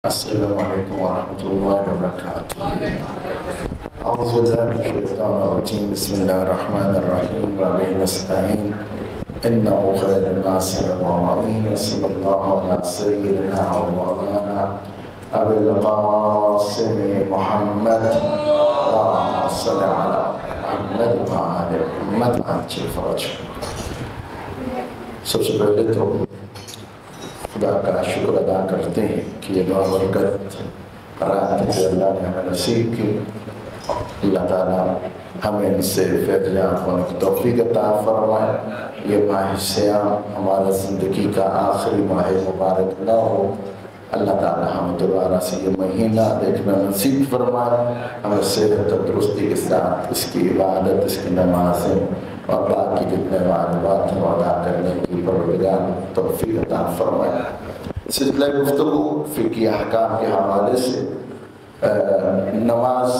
السلام عليكم ورحمة الله وبركاته. أعوذ بالله من الشيطان الرجيم. بسم الله الرحمن الرحيم. وبه نستعين إنه خير الناصر والمعين. صلى الله على سيدنا ومولانا أبي القاسم محمد اللهم صل على محمد وعلى محمد عجل فرجه. سب سے پہلے تو خدا کا شکر ادا کرتے ہیں کہ یہ دعا برکت رات سے اللہ نے ہمیں نصیب کی. اللہ تعالیٰ ہمیں ان سے فیض یاب ہونے کی توفیق عطا فرمائے. یہ ماہ سیام ہمارا زندگی کا آخری ماہ مبارک نہ ہو. اللہ تعالیٰ ہمیں دوبارہ سے یہ مہینہ دیکھنا نصیب فرمائے. ہمیں صحت و درستی کے ساتھ اس کی عبادت، اس کی نمازیں اور باقی جتنے واجبات ہیں ادا کرنے کی پروردگار توفیق عطا فرمائے. سلسلہ گفتگو فقہی احکام کے حوالے سے نماز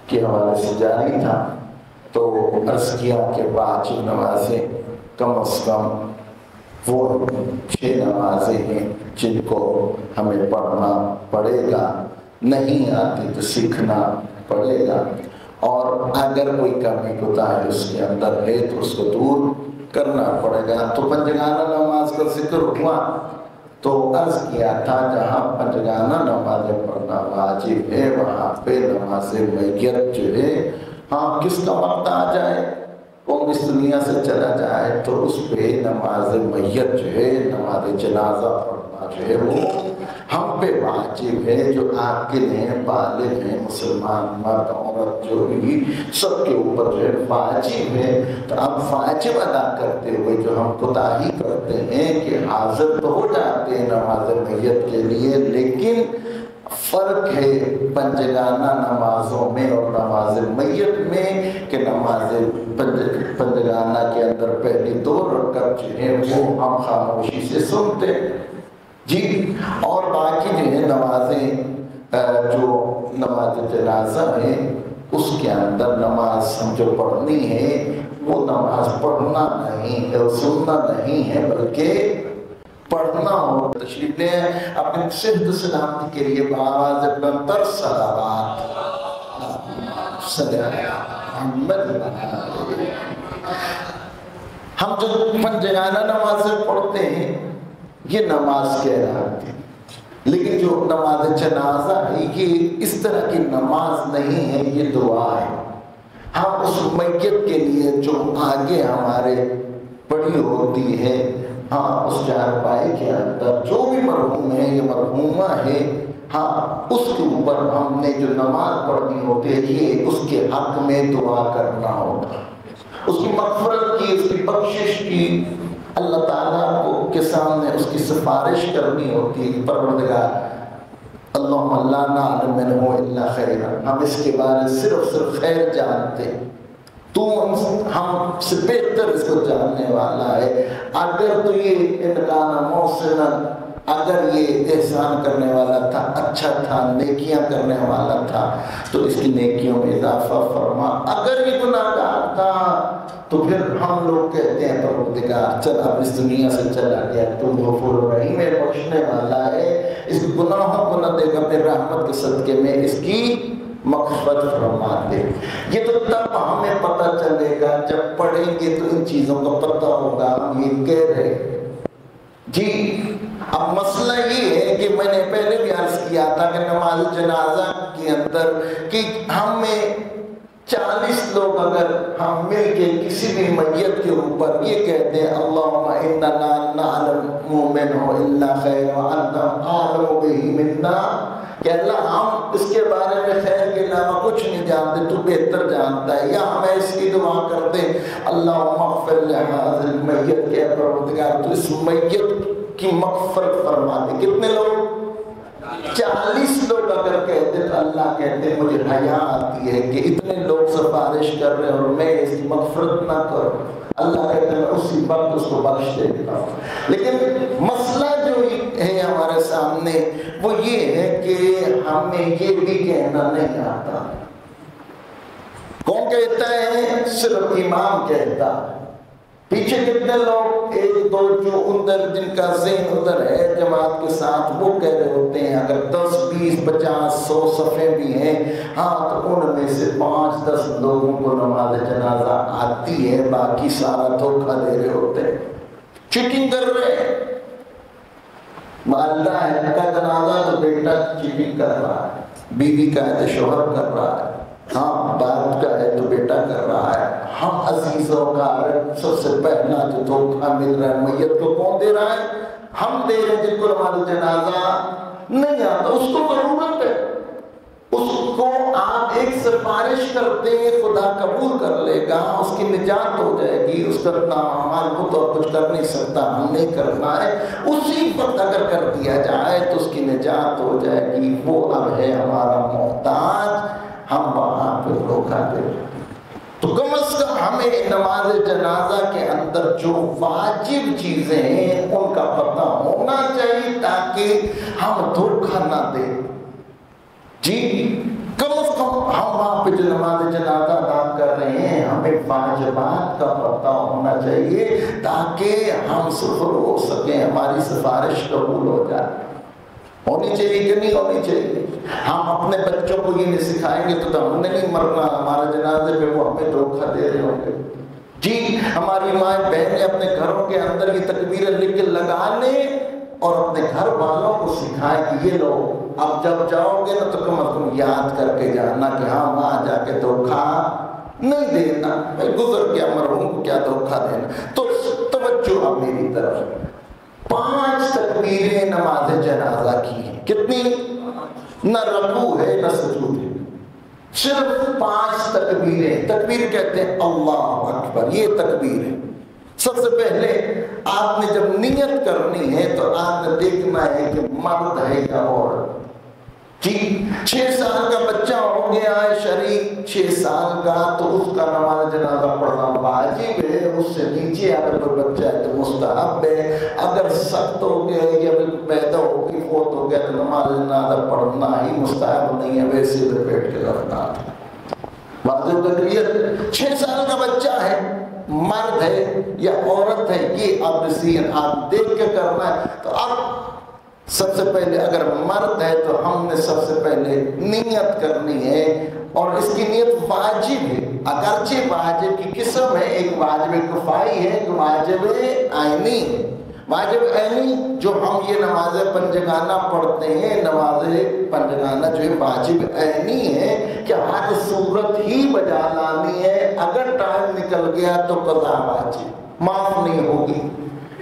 کے حوالے سے جاری تھا. تو عرض کیا کہ واجب نمازیں کم از کم وہ 6 نمازیں ہیں جن کو ہمیں پڑھنا پڑے گا. نہیں آتی تو سیکھنا پڑے گا، اور اگر کوئی کمی کوتاہی اس کے اندر ہے تو اس کو دور کرنا پڑے گا. تو پنجگانہ نماز کا ذکر ہوا تو عرض کیا تھا جہاں پنجگانہ نمازیں پڑھنا واجب ہے وہاں پہ نماز میت جو ہے، ہاں کس کا وقت آ جائے، وہ اس دنیا سے چلا جائے، تو اس پہ نماز میت جو ہے، نماز جنازہ پڑھنا جو ہے وہ ہم پہ واجب ہے. جو عاقل ہیں، بالغ ہیں، مسلمان مرد عورت جو بھی سب کے اوپر جو ہے واجب ہے. تو اب واجب ادا کرتے ہوئے جو ہم کوتاہی کرتے ہیں کہ حاضر تو ہو جاتے ہیں نماز میت کے لیے، لیکن فرق ہے پنجگانہ نمازوں میں اور نماز میت میں کہ نماز پنجگانہ کے اندر پہلی 2 رکعت جو ہے وہ ہم خاموشی سے سنتے جی، اور باقی جو ہے نمازیں جو نماز جنازہ ہے اس کے اندر نماز ہم جو پڑھنی ہے وہ نماز پڑھنا نہیں ہے، سننا نہیں ہے، بلکہ پڑھنا ہو. تشریف لے اپنے صحت سلامتی کے لیے بآواز بلندتر صلوات ہم جو پنجگانہ نمازیں پڑھتے ہیں یہ نماز کہلاتی ہے، لیکن جو نماز جنازہ ہے یہ اس طرح کی نماز نہیں ہے، یہ دعا ہے. ہم اس میت کے لیے جو آگے ہمارے پڑی ہوتی ہے، ہاں اس چارپائی کے اندر جو بھی مرحوم ہے یا مرحومہ ہے، ہاں اس کے اوپر ہم نے جو نماز پڑھنی ہوتی ہے یہ اس کے حق میں دعا کرنا ہوتا، اس کی مغفرت کی، اس کی بخشش کی، اللہ تعالیٰ کو کے سامنے اس کی سفارش کرنی ہوتی ہے. پروردگار اللہم لا نعلم منہ الا خیرا، ہم اس کے بارے صرف خیر جانتے ہیں، تو ہم سے بہتر اس کو جاننے والا ہے. اگر تو یہ انکان محسنا، اگر یہ احسان کرنے والا تھا، اچھا تھا، نیکیاں کرنے والا تھا تو اس کی نیکیوں میں اضافہ فرما. اگر یہ گناہگار تھا تو پھر ہم لوگ کہتے ہیں پروردگار چل اب اس دنیا سے چلا گیا، تم غفور رحیم ہے، بخشنے والا ہے، اس گناہوں کو نہ دے گا، اپنے رحمت کے صدقے میں اس کی مغفرت فرما دے. یہ تو تب ہمیں پتہ چلے گا جب پڑھیں گے تو ان چیزوں کا پتہ ہوگا. ہم یہ کہہ رہے جی. اب مسئلہ یہ ہے کہ میں نے پہلے بھی عرض کیا تھا کہ نماز جنازہ کے اندر کہ ہمیں 40 لوگ اگر ہم مل کے کسی بھی میت کے اوپر یہ کہتے ہیں اللہم انا لا نعلم منہ الا خیر وانت اعلم بہ منا، کہ اللہ ہم اس کے بارے میں خیر کے علاوہ کچھ نہیں جانتے، تو بہتر جانتا ہے. یا ہمیں اس کی دعا کرتے اللہم اغفر لہذا المیت، کہ پروردگار تو اس میت کی مغفرت فرما دے. کتنے لوگ؟ 40 لوگ اگر کہتے تو اللہ کہتے مجھے حیا آتی ہے کہ اتنے لوگ سفارش کر رہے ہیں اور میں اس کی مغفرت نہ کروں. اللہ کہتے میں اسی وقت اس کو بخش دیتا ہوں. لیکن مسئلہ جو ہے ہمارے سامنے وہ یہ ہے کہ ہمیں یہ بھی کہنا نہیں آتا. کون کہتا ہے؟ صرف امام کہتا ہے. پیچھے کتنے لوگ ایک دو جو ادھر جن کا ذہن ادھر ہے جماعت کے ساتھ وہ کہہ رہے ہوتے ہیں اگر 10 20 50 100 صفحے بھی ہیں ہاں تو ان میں سے 5 10 لوگوں کو نماز جنازہ آتی ہے، باقی سارا دھوکہ دے رہے ہوتے ہیں، چیٹنگ کر رہے ہیں۔ اللہ ہے کا جنازہ تو بیٹا چیٹنگ کر رہا ہے، بیوی کا ہے تو شوہر کر رہا ہے، ہاں باپ کا ہے تو بیٹا کر رہا ہے۔ ہم عزیزوں کا سب سے پہلا جو دھوکہ مل رہا ہے میت کو کون دے رہا ہے؟ ہم دے رہے ہیں جن کو ہمارا جنازہ نہیں آتا، اس کو ضرورت ہے، اس کو آپ ایک سفارش کرتے ہیں خدا قبول کر لے گا، اس کی نجات ہو جائے گی، اس کا نام کو تو کچھ کر نہیں سکتا، ہم نہیں کرنا ہے، اسی وقت اگر کر دیا جائے تو اس کی نجات ہو جائے گی، وہ اب ہے ہمارا محتاج، ہم وہاں پہ دھوکہ دے رہے ہیں۔ تو کم از کم ہمیں نماز جنازہ کے اندر جو واجب چیزیں ہیں ان کا پتہ ہونا چاہیے تاکہ ہم دھوکہ نہ دیں۔ جی کم از کم ہم وہاں پہ جو نماز جنازہ ادا کر رہے ہیں ہمیں واجبات کا پتہ ہونا چاہیے تاکہ ہم سفر ہو سکیں، ہماری سفارش قبول ہو جائے۔ ہونی چاہیے کہ نہیں ہونی چاہیے؟ ہم اپنے بچوں کو یہ نہیں سکھائیں گے تو ہم نے نہیں مرنا، ہمارے جنازے پہ وہ ہمیں دھوکہ دے رہے ہوں گے۔ جی ہماری مائیں بہنیں اپنے گھروں کے اندر یہ تکبیریں لکھ کے لگا لیں اور اپنے گھر والوں کو سکھائیں کہ یہ لو اب جب جاؤ گے نا تو کم از کم یاد کر کے جانا کہ ہاں وہاں جا کے دھوکہ نہیں دینا، گزر گیا مرحوم کو کیا دھوکہ دینا۔ تو توجہ اب میری طرف، 5 تکبیریں نماز جنازہ کی ہیں، کتنی؟ نہ رکوع ہے نہ سجود ہے، صرف 5 تکبیریں۔ تکبیر کہتے ہیں اللہ اکبر، یہ تکبیر ہے۔ سب سے پہلے آپ نے جب نیت کرنی ہے تو آپ نے دیکھنا ہے کہ مرد ہے یا عورت۔ جی 6 سال کا بچہ ہو گیا ہے شریک 6 سال کا تو اس کا نماز جنازہ پڑھنا واجب ہے، اس سے نیچے اگر کوئی بچہ ہے تو مستحب ہے، اگر سخت ہو گیا یا پیدا ہو گئی فوت ہو گیا تو نماز جنازہ پڑھنا ہی مستحب نہیں ہے، ویسے لپیٹ کے رکھنا ہے۔ واجب تکبیر 6 سال کا بچہ ہے، مرد ہے یا عورت ہے، یہ آپ ڈیسیژن آپ دیکھ کے کرنا ہے۔ تو اب سب سے پہلے اگر مرد ہے تو ہم نے سب سے پہلے نیت کرنی ہے اور اس کی نیت واجب ہے، اگرچہ واجب کی قسم ہے، ایک واجب کفائی ہے، ایک واجب عینی ہے۔ واجب عینی جو ہم یہ نماز پنجگانہ پڑھتے ہیں، نماز پنجگانہ جو ہے واجب عینی ہے کہ ہر صورت ہی بجا لانی ہے، اگر ٹائم نکل گیا تو قضا واجب معاف نہیں ہوگی۔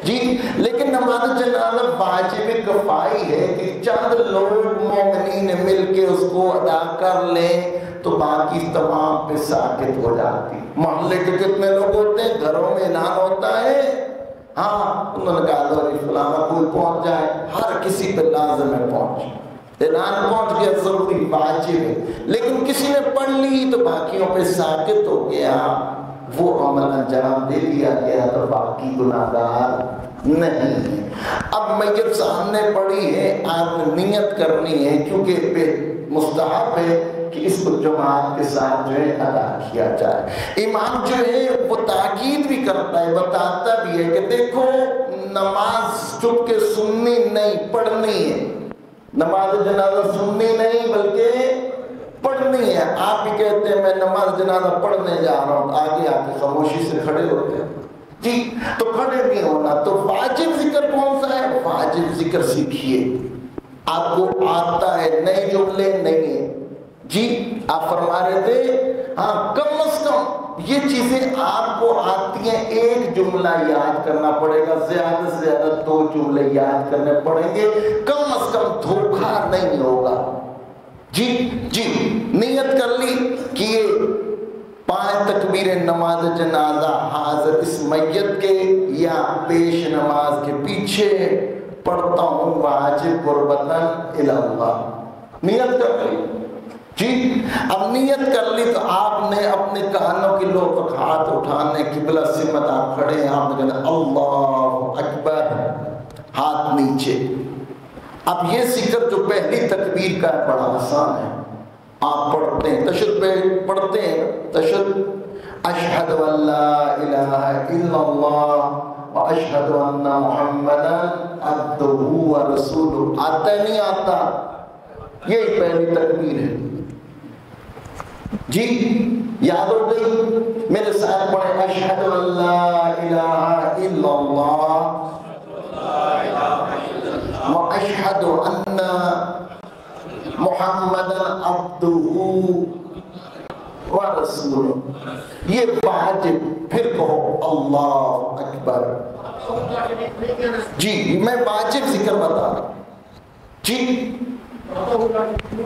جی لیکن نماز جنازہ واجب کفائی ہے کہ چند لوگ مومنین مل کے اس کو ادا کر لیں تو باقی تمام پہ ساکت ہو جاتی۔ محلے کے کتنے لوگ ہوتے ہیں، گھروں میں اعلان ہوتا ہے، ہاں انہوں نے کہا دو فلانا کوئی پہنچ جائے، ہر کسی پہ لازم ہے پہنچ، اعلان پہنچ گیا ضروری واجب ہے، لیکن کسی نے پڑھ لی تو باقیوں پہ ساکت ہو گیا، وہ عمل انجام دے دیا گیا تو باقی گناہگار نہیں ہے۔ اب میت سامنے پڑی ہے، آپ نے نیت کرنی ہے کیونکہ مستحب ہے کہ اس کو جماعت کے ساتھ جو ہے ادا کیا جائے۔ امام جو ہے وہ تاکید بھی کرتا ہے، بتاتا بھی ہے کہ دیکھو نماز چپ کے سننی نہیں پڑھنی ہے، نماز جنازہ سننی نہیں بلکہ پڑھنی ہے۔ آپ بھی کہتے ہیں میں نماز جنازہ پڑھنے جا رہا ہوں، آگے آ کے خاموشی سے کھڑے ہوتے ہیں، جی تو کھڑے نہیں ہونا۔ تو واجب ذکر کون سا ہے؟ واجب ذکر سیکھیے، آپ کو آتا ہے، نئے جملے نہیں ہیں۔ جی آپ فرما رہے تھے ہاں کم از کم یہ چیزیں آپ کو آتی ہیں، ایک جملہ یاد کرنا پڑے گا، زیادہ سے زیادہ 2 جملے یاد کرنے پڑیں گے، کم از کم دھوکہ نہیں ہوگا۔ جی نیت کر لی کہ یہ 5 تکبیریں نماز جنازہ حاضر اس میت کے یا پیش نماز کے پیچھے پڑھتا ہوں واجب قربتاً الی اللہ، نیت کر لی۔ جی اب نیت کر لی تو آپ نے اپنے کانوں کی لو تک ہاتھ اٹھانے، قبلہ سمت آپ کھڑے ہیں، آپ نے کہنا اللہ اکبر، ہاتھ نیچے۔ اب یہ ذکر جو پہلی تکبیر کا ہے بڑا آسان ہے، آپ پڑھتے ہیں تشہد پہ پڑھتے ہیں تشہد، اشہد ان لا الہ الا اللہ و اشہد ان محمدا عبدہ و رسولہ. آتا ہے نہیں آتا؟ یہی پہلی تکبیر ہے جی. یاد ہو گئی؟ میرے ساتھ پڑھیں اشہد ان لا الہ الا اللہ و اشہد ان محمدا عبدہ و رسولہ. یہ واجب. پھر کہو اللہ اکبر. جی میں واجب ذکر بتا رہا ہوں جی.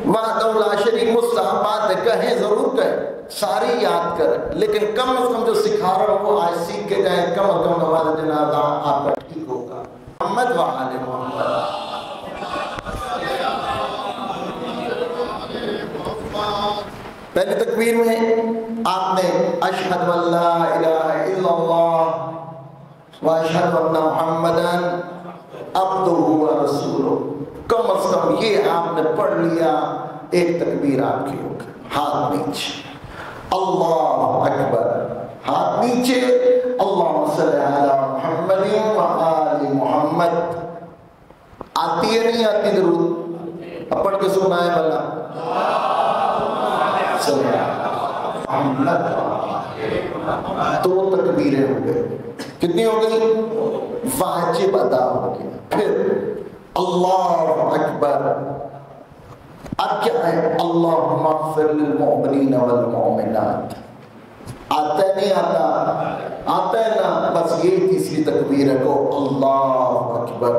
وحدہ لا شریک مستحبات کہیں ضرور کہیں، ساری یاد کریں، لیکن کم از کم جو سکھا رہا ہوں وہ آج سیکھ کے جائیں. کم از کم نماز جنازہ آپ کا ٹھیک ہوگا. محمد و آل محمد. پہلی تکبیر میں آپ نے اشہد ان لا الہ الا اللہ و اشہد ان محمدا عبدہ و رسولہ، کم از کم یہ آپ نے پڑھ لیا. ایک تکبیر آپ کی ہوگی. ہاتھ نیچے، اللہ اکبر. ہاتھ نیچے، اللہم صلی علی محمد و آل محمد. آتی ہے نہیں آتی درود؟ اب پڑھ کے سنا ہے بلا دو تکبیریں ہو گئی. کتنی ہو گئی؟ واجب ادا ہو گیا. پھر اللہ اکبر. اب کیا ہے؟ اللہم اغفر للمؤمنین والمؤمنات. آتا ہے نہیں آتا؟ آتا ہے نا. بس یہ تیسری تکبیر ہے کو اللہ اکبر.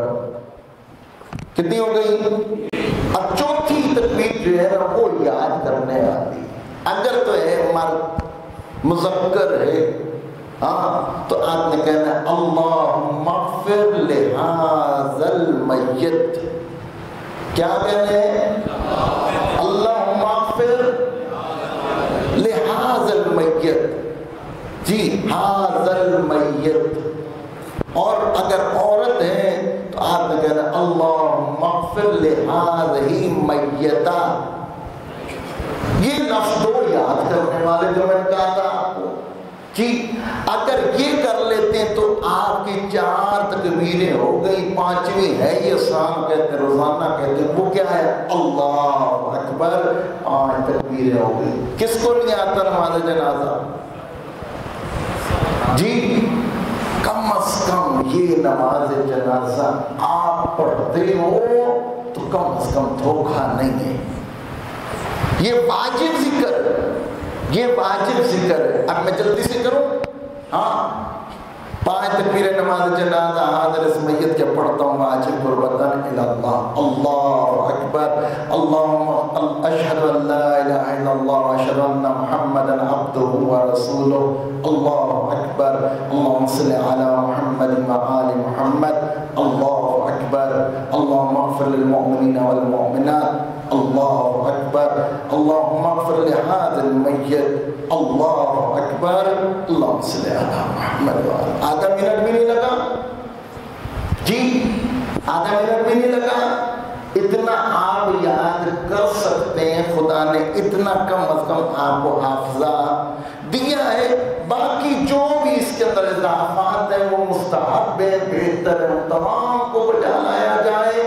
کتنی ہو گئی؟ اب چوتھی تکبیر جو ہے نا وہ یاد کرنے والی. اگر تو ہے مرد مذکر ہے ہاں تو آپ نے کہنا ہے اللہم اغفر لہذا المیت. کیا کہنا ہے؟ اللہم اغفر لہذا المیت. جی ھذا المیت. اور اگر عورت ہے تو آپ نے کہنا اللہم اغفر لہذہ میتہ. یہ لفظ دو یاد کرنے والے جو میں نے کہا تھا آپ کو جی. اگر یہ کر لیتے ہیں تو آپ کی 4 تکبیریں ہو گئی. 5ویں ہے یہ شام کہتے ہیں، روزانہ کہتے ہیں. وہ کیا ہے؟ اللہ اکبر. 5 تکبیریں ہو گئی. کس کو نہیں آتا نماز جنازہ جی؟ کم از کم یہ نماز جنازہ آپ پڑھتے ہو تو کم از کم دھوکہ نہیں ہے. یہ واجب ذکر، یہ واجب ذکر ہے. اب میں جلدی سے کروں. ہاں 5 تکبیر نماز جنازہ حاضر اس میت کے پڑھتا ہوں. واجب قربتاً الی اللہ. اللہ اکبر. اللہم اشہد ان لا الہ الا اللہ و اشہد ان محمدا عبدہ و رسولہ. اللہ اکبر. اللہم صلی علی محمد و آل محمد. اللہ اکبر. اللہم اغفر للمؤمنین والمؤمنات. اللہ اکبر. اللہم اغفر لہذا المیت. اللہ اکبر. اللہم صلی علی محمد و آل. آدھا منٹ بھی نہیں لگا جی. آدھا منٹ بھی نہیں لگا. اتنا آپ یاد کر سکتے ہیں. خدا نے اتنا کم از کم آپ کو حافظہ دیا ہے. باقی جو بھی اس کے اندر اضافات ہیں وہ مستحب ہے، بہتر ہے. ان تمام کو بجا لایا جائے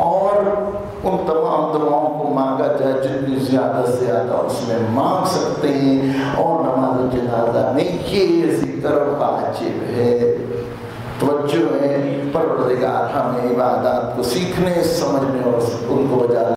اور ان تمام دعاؤں کو مانگا جائے جتنی زیادہ سے زیادہ اس میں مانگ سکتے ہیں. اور نماز جنازہ میں یہ ذکر واجب ہے. توجہ ہے. پروردگار ہمیں عبادات کو سیکھنے، سمجھنے اور ان کو بجا